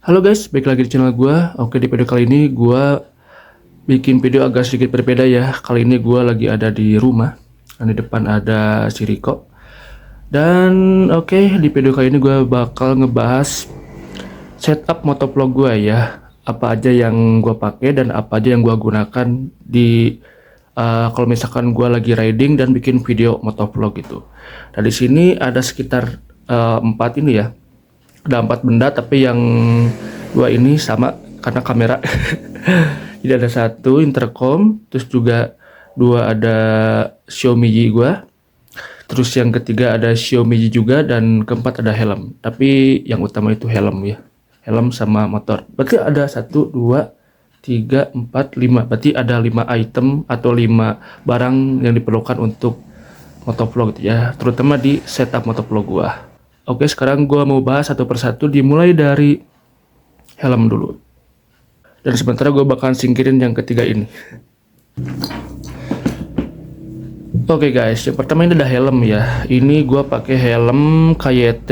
Halo guys, balik lagi di channel gue. Oke, di video kali ini gue bikin video agak sedikit berbeda ya. Kali ini gue lagi ada di rumah, dan di depan ada si Riko. Dan oke, di video kali ini gue bakal ngebahas setup motovlog gue ya. Apa aja yang gue pakai dan apa aja yang gue gunakan di kalau misalkan gue lagi riding dan bikin video motovlog gitu. Nah di sini ada sekitar 4 ini ya. Ada 4 benda, tapi yang 2 ini sama karena kamera. Jadi ada 1 intercom, terus juga 2 ada Xiaomi Yi gua, terus yang ketiga ada Xiaomi Yi juga, dan keempat ada helm. Tapi yang utama itu helm ya, helm sama motor. Berarti ada 1 2 3 4 5, berarti ada 5 item atau 5 barang yang diperlukan untuk motovlog gitu ya, terutama di setup motovlog gua. Oke, sekarang gua mau bahas satu persatu, dimulai dari helm dulu. Dan sementara gue bakalan singkirin yang ketiga ini. Oke guys, yang pertama ini ada helm ya. Ini gue pakai helm KYT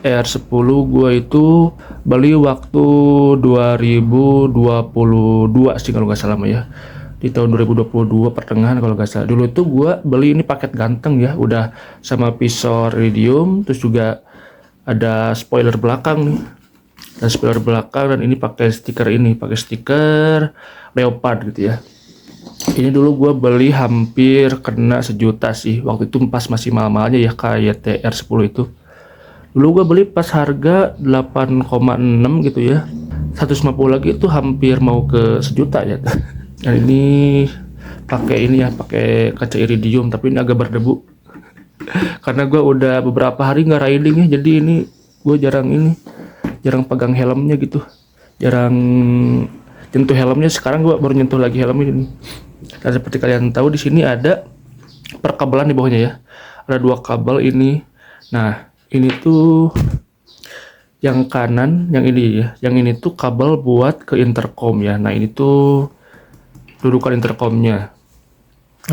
R10. Gue itu beli waktu 2022 sih kalau nggak salah ya. Di tahun 2022 pertengahan kalau nggak salah. Dulu tuh gue beli ini paket ganteng ya, udah sama visor iridium, terus juga ada spoiler belakang nih, dan spoiler belakang, dan ini pakai stiker leopard gitu ya. Ini dulu gue beli hampir kena sejuta sih, waktu itu pas masih mahal-mahalnya ya KYT R10 itu. Dulu gue beli pas harga 8,6 gitu ya, 150 lagi itu hampir mau ke sejuta ya. Dan ini pakai ini ya, pakai kaca iridium, tapi ini agak berdebu karena gue udah beberapa hari nggak riding ya, jadi ini gue jarang pegang helmnya gitu, jarang nyentuh helmnya. Sekarang gue baru nyentuh lagi helm ini. Dan seperti kalian tahu, di sini ada perkabelan di bawahnya ya, ada 2 kabel ini. Nah ini tuh yang kanan, yang ini ya, yang ini tuh kabel buat ke intercom ya. Nah ini tuh dudukan intercomnya.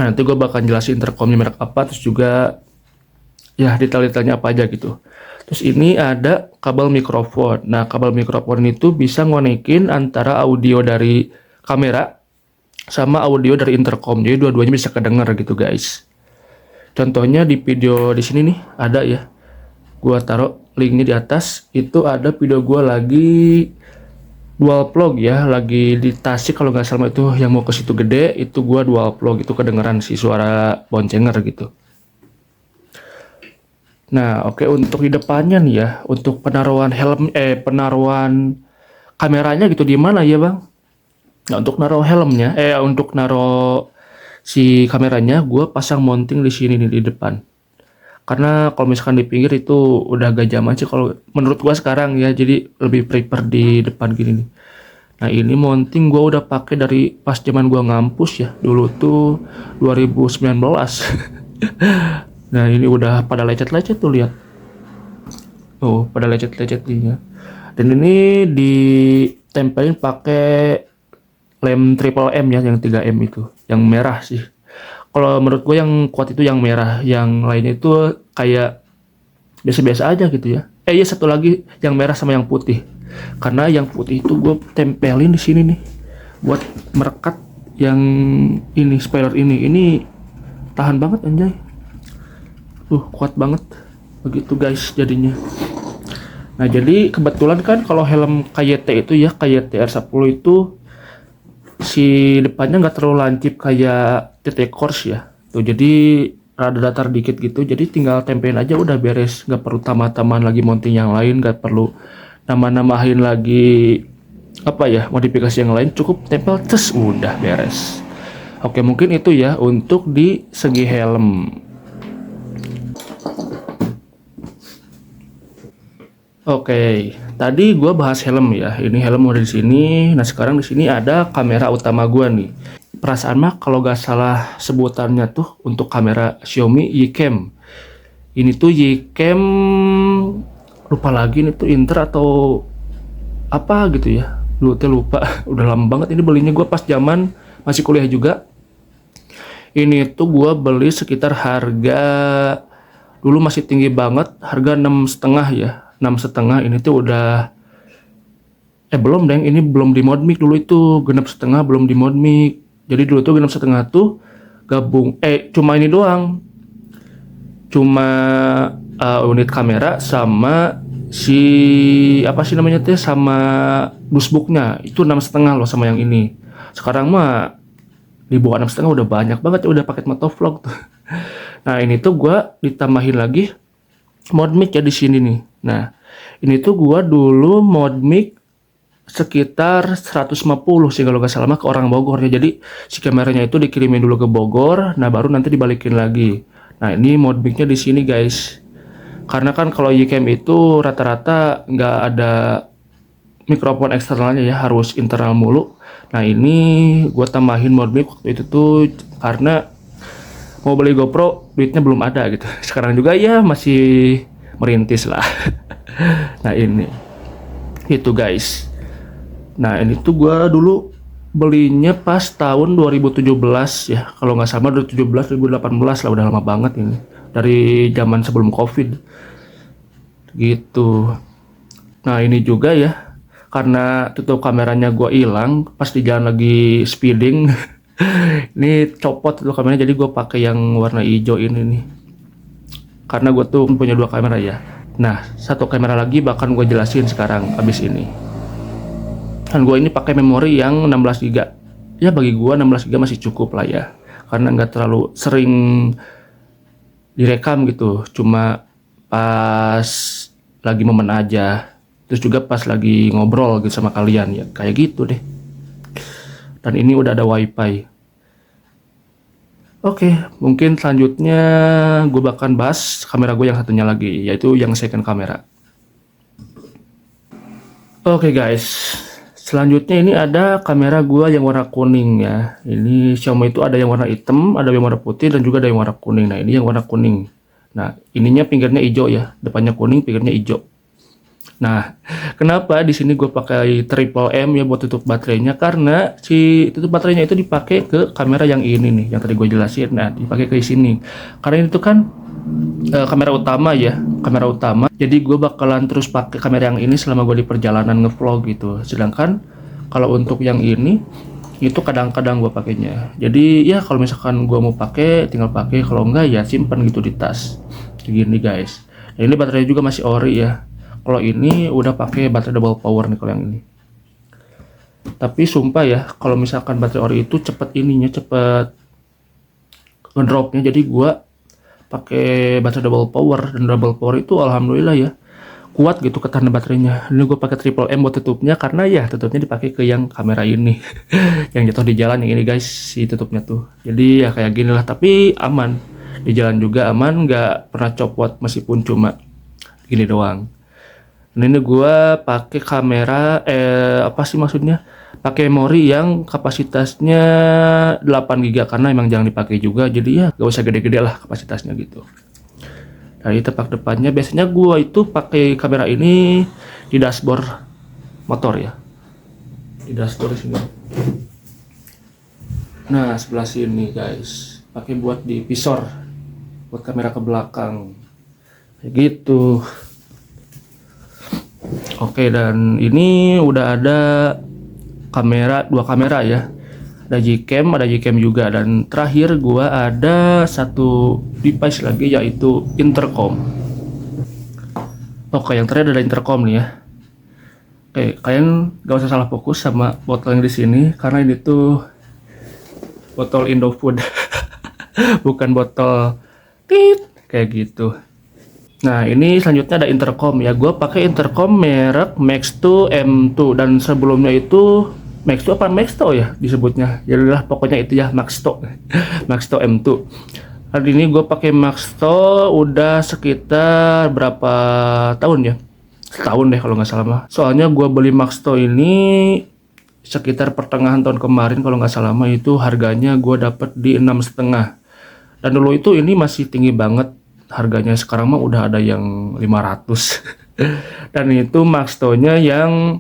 Nah nanti gue bakal jelasin intercomnya merek apa, terus juga ya detail-detailnya apa aja gitu. Terus ini ada kabel mikrofon. Nah kabel mikrofon itu bisa ngonekin antara audio dari kamera sama audio dari intercom, jadi dua-duanya bisa kedenger gitu guys. Contohnya di video di sini nih ada ya, gua taruh linknya di atas. Itu ada video gua lagi dual vlog ya, lagi di Tasik kalau nggak salah itu, yang mau ke situ gede. Itu gua dual vlog, itu kedengeran sih suara boncenger gitu. Nah oke, untuk di depannya nih ya, untuk penaruhan penaruhan kameranya gitu di mana ya bang? Nah untuk naruh helmnya, untuk naruh si kameranya, gue pasang mounting di sini nih di depan. Karena kalau misalkan di pinggir itu udah agak zaman sih kalau menurut gue sekarang ya, jadi lebih prefer di depan gini nih. Nah ini mounting gue udah pakai dari pas zaman gue ngampus ya, dulu tuh 2019. Nah ini udah pada lecet-lecet tuh, lihat. Oh pada lecet-lecet nih ya. Dan ini ditempelin pakai lem triple M ya, yang 3M itu, yang merah sih. Kalau menurut gue yang kuat itu yang merah, yang lainnya itu kayak biasa-biasa aja gitu ya. Iya, satu lagi yang merah sama yang putih. Karena yang putih itu gue tempelin di sini nih buat merekat yang ini, spoiler ini tahan banget anjay. Kuat banget. Begitu guys jadinya. Nah, jadi kebetulan kan kalau helm KYT itu ya, KYT R10 itu si depannya nggak terlalu lancip kayak TT Course ya. Tuh jadi rada datar dikit gitu. Jadi tinggal tempelin aja udah beres. Nggak perlu tambah-tambahan lagi mounting yang lain, nggak perlu nambah-nambahin lagi apa ya, modifikasi yang lain. Cukup tempel tes udah beres. Oke, mungkin itu ya untuk di segi helm. Oke, tadi gua bahas helm ya. Ini helm udah di sini. Nah, sekarang di sini ada kamera utama gua nih. Perasaan mah kalau gak salah sebutannya tuh untuk kamera Xiaomi Yicam. Ini tuh Yicam, lupa lagi ini tuh Inter atau apa gitu ya. Dulu tuh lupa. Udah lama banget ini belinya, gua pas zaman masih kuliah juga. Ini tuh gua beli sekitar harga dulu masih tinggi banget, harga 6,5 ya. 6,5 ini tuh udah Belum deng, ini belum di mod mic dulu itu, genap setengah belum di mod mic. Jadi dulu tuh genap setengah tuh gabung, cuma ini doang, cuma unit kamera sama si apa sih namanya teh, sama dusbooknya itu 6,5 loh sama yang ini. Sekarang mah di bawah 6,5 udah banyak banget, udah paket motovlog tuh. Nah ini tuh gua ditambahin lagi mod mic ya di sini nih. Nah ini tuh gua dulu mod mic sekitar 150 sih kalau nggak salah mah, ke orang Bogor ya. Jadi si kameranya itu dikirimin dulu ke Bogor, nah baru nanti dibalikin lagi. Nah ini mod mic-nya di sini guys. Karena kan kalau Ycam itu rata-rata nggak ada mikrofon eksternalnya ya, harus internal mulu. Nah ini gue tambahin mod mic waktu itu tuh karena mau beli GoPro duitnya belum ada gitu. Sekarang juga ya masih merintis lah. Nah ini itu guys. Nah ini tuh gue dulu belinya pas tahun 2017 ya, kalau nggak salah 2017 2018 lah, udah lama banget ini, dari zaman sebelum COVID gitu. Nah ini juga ya, karena tutup kameranya gue hilang pas di jalan lagi speeding. Ini copot tuh kameranya, jadi gue pakai yang warna hijau ini nih, karena gue tuh punya dua kamera ya. Nah satu kamera lagi bahkan gue jelasin sekarang abis ini. Dan gue ini pakai memori yang 16 GB. Ya bagi gue 16 GB masih cukup lah ya. Karena nggak terlalu sering direkam gitu. Cuma pas lagi momen aja. Terus juga pas lagi ngobrol gitu sama kalian ya. Kayak gitu deh. Dan ini udah ada wifi. Oke, mungkin selanjutnya gue bakal bahas kamera gue yang satunya lagi. Yaitu yang second kamera. Oke guys. Selanjutnya ini ada kamera gua yang warna kuning ya. Ini Xiaomi itu ada yang warna hitam, ada yang warna putih, dan juga ada yang warna kuning. Nah ini yang warna kuning. Nah ininya pinggirnya hijau ya, depannya kuning, pinggirnya hijau. Nah kenapa di sini gue pakai triple M ya buat tutup baterainya? Karena si tutup baterainya itu dipakai ke kamera yang ini nih, yang tadi gue jelasin. Nah dipakai ke sini. Karena itu kan kamera utama ya, kamera utama. Jadi gue bakalan terus pakai kamera yang ini selama gue di perjalanan ngevlog gitu. Sedangkan kalau untuk yang ini itu kadang-kadang gue pakainya. Jadi ya kalau misalkan gue mau pakai tinggal pakai, kalau enggak ya simpen gitu di tas. Gini guys. Nah, ini baterainya juga masih ori ya. Kalau ini udah pakai baterai double power nih kalau yang ini. Tapi sumpah ya, kalau misalkan baterai ori itu cepet ininya, cepet ngedropnya. Jadi gue pakai baterai double power, dan double power itu alhamdulillah ya kuat gitu ketahanan baterainya. Ini gue pakai triple M buat tutupnya karena ya tutupnya dipakai ke yang kamera ini. Yang jatuh di jalan yang ini guys, si tutupnya tuh. Jadi ya kayak gini lah, tapi aman di jalan juga, aman, nggak pernah copot meskipun cuma gini doang. Dan ini gue pakai kamera apa sih maksudnya, pakai memori yang kapasitasnya 8 GB karena emang jarang dipakai juga, jadi ya gak usah gede-gede lah kapasitasnya gitu. Dari tepak depannya biasanya gue itu pakai kamera ini di dashboard motor ya, di dashboard sini. Nah sebelah sini guys pakai buat di visor, buat kamera ke belakang kayak gitu. Oke, dan ini udah ada kamera, dua kamera ya. Ada Gcam juga, dan terakhir gua ada satu device lagi yaitu intercom. Oke, yang terakhir ada intercom nih ya. Oke, kalian gak usah salah fokus sama botol yang di sini karena ini tuh botol Indofood. Bukan botol tit kayak gitu. Nah ini selanjutnya ada intercom ya. Gue pakai intercom merek Maxto M2, dan sebelumnya itu Maxto apa Maxto ya disebutnya. Jadilah pokoknya itu ya Maxto. Maxto M2. Hari ini gue pakai Maxto udah sekitar berapa tahun ya? Setahun deh kalau nggak salah mah. Soalnya gue beli Maxto ini sekitar pertengahan tahun kemarin kalau nggak salah mah, itu harganya gue dapet di 6,5. Dan dulu itu ini masih tinggi banget harganya, sekarang mah udah ada yang 500. Dan itu Maxto-nya yang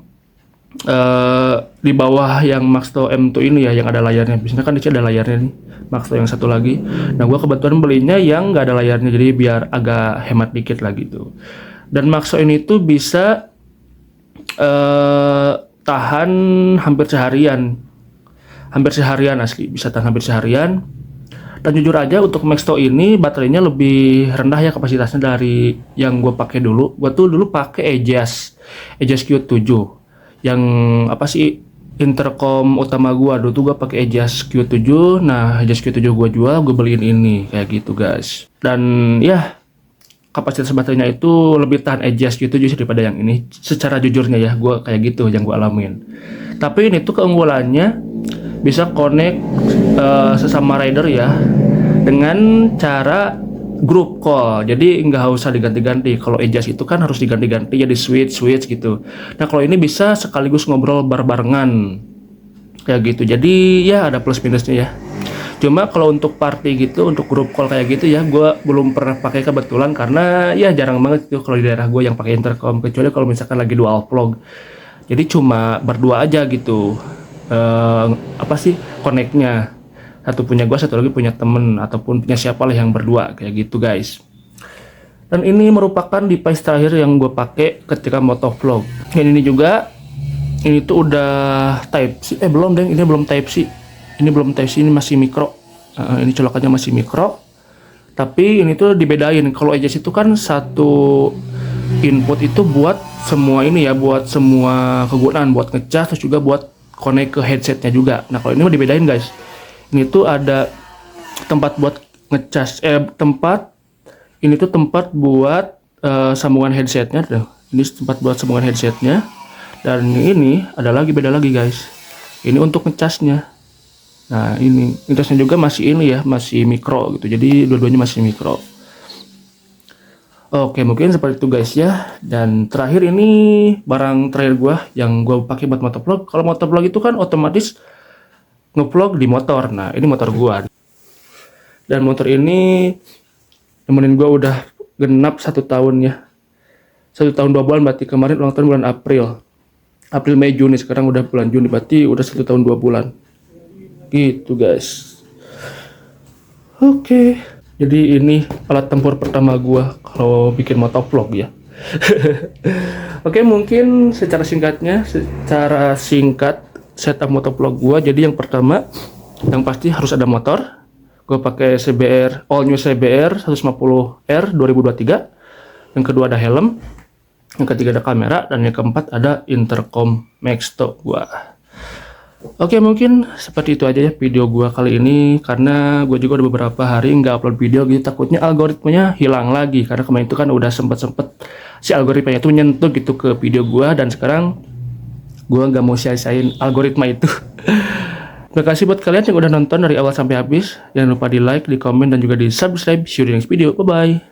di bawah yang Maxto M2 ini ya, yang ada layarnya. Biasanya kan di sini ada layarnya nih, Maxto yang satu lagi. Nah gua kebetulan belinya yang nggak ada layarnya, jadi biar agak hemat dikit lah gitu. Dan Maxto ini tuh bisa tahan hampir seharian. Hampir seharian asli, bisa tahan hampir seharian. Dan jujur aja untuk Maxto ini baterainya lebih rendah ya kapasitasnya dari yang gue pakai dulu. Gue tuh dulu pakai Aegis Q7 yang apa sih intercom utama gue dulu tuh gue pakai Aegis Q7. Nah Aegis Q7 gue jual, gue beliin ini kayak gitu guys. Dan ya kapasitas baterainya itu lebih tahan Aegis Q7 sih daripada yang ini. Secara jujurnya ya gue kayak gitu yang gue alamin. Tapi ini tuh keunggulannya bisa connect sesama rider ya dengan cara grup call, jadi nggak usah diganti-ganti. Kalau Aegis itu kan harus diganti-ganti jadi switch gitu. Nah kalau ini bisa sekaligus ngobrol barengan kayak gitu, jadi ya ada plus minusnya ya. Cuma kalau untuk party gitu, untuk grup call kayak gitu ya, gue belum pernah pakai kebetulan karena ya jarang banget itu kalau di daerah gue yang pakai intercom, kecuali kalau misalkan lagi dual vlog. Jadi cuma berdua aja gitu. Apa sih connectnya, satu punya gua, satu lagi punya temen ataupun punya siapa lah yang berdua kayak gitu guys. Dan ini merupakan device terakhir yang gue pakai ketika motovlog. Dan ini juga, ini tuh udah Type C, belum deh, ini belum Type C, ini masih micro. Ini colokannya masih micro, tapi ini tuh dibedain. Kalau Aegis itu kan satu input itu buat semua ini ya, buat semua kegunaan, buat ngecas terus juga buat connect ke headsetnya juga. Nah kalau ini mah dibedain guys. Ini tuh ada tempat buat ngecas, ini tuh tempat buat sambungan headsetnya. Ini tempat buat sambungan headsetnya. Dan ini ada lagi, beda lagi guys. Ini untuk ngecasnya. Nah ini ngecasnya juga masih ini ya, masih mikro gitu. Jadi dua-duanya masih mikro. Oke, mungkin seperti itu guys ya. Dan terakhir ini barang terakhir gua yang gua pakai buat motovlog. Kalau motovlog itu kan otomatis ngevlog di motor. Nah, ini motor gua. Dan motor ini nemenin gua udah genap 1 tahun ya. 1 tahun 2 bulan, berarti kemarin ulang tahun bulan April. April, Mei, Juni, sekarang udah bulan Juni, berarti udah 1 tahun 2 bulan. Gitu guys. Oke. Jadi ini alat tempur pertama gua kalau bikin motovlog ya. Oke, mungkin secara singkat setup motovlog gua. Jadi yang pertama, yang pasti harus ada motor. Gua pakai CBR, all new CBR 150R 2023. Yang kedua ada helm. Yang ketiga ada kamera, dan yang keempat ada intercom Maxto gua. Oke, mungkin seperti itu aja ya video gua kali ini, karena gue juga udah beberapa hari nggak upload video gitu, takutnya algoritmanya hilang lagi, karena kemarin itu kan udah sempet si algoritmanya itu menyentuh gitu ke video gua, dan sekarang gua nggak mau sia-siain algoritma itu. Terima kasih buat kalian yang udah nonton dari awal sampai habis. Jangan lupa di like, di komen, dan juga di subscribe. See you di next video. Bye bye.